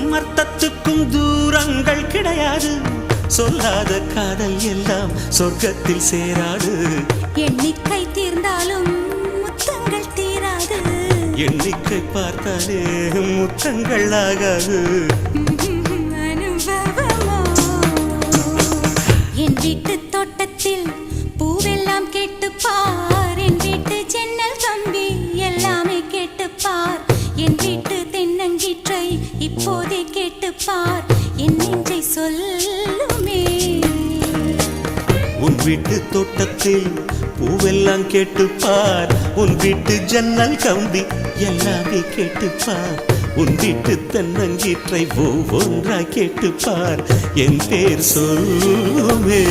சொல்லும் அர்த்தத்துக்கும் தூரங்கள் கிடையாது. சொல்லாத காதல் எல்லாம் சொர்க்கத்தில் சேராது. எண்ணிக்கை தீர்ந்தாலும் முத்தங்கள் தீராது. எண்ணிக்கை பார்த்தாலே முத்தங்கள் ஆகாது. என் வீட்டு தோட்டத்தில் பூவெல்லாம் கேட்டுப்பார். என் வீட்டு ஜன்னல் கம்பி எல்லாமே கேட்டுப்பார். என் வீட்டு தென்னங்கீற்றை இப்போதே கேட்டுப்பார். என் நெஞ்சை சொல்லுமே. உன் வீட்டு தோட்டத்தில் பூவெல்லாம் கேட்டுப்பார். உன் வீட்டு ஜன்னல் கம்பி எல்லாமே கேட்டுப்பார். உன் வீட்டு தென்னங்கீற்றை ஒவ்வொன்றா கேட்டுப்பார். என் பேர் சொல்லுமே.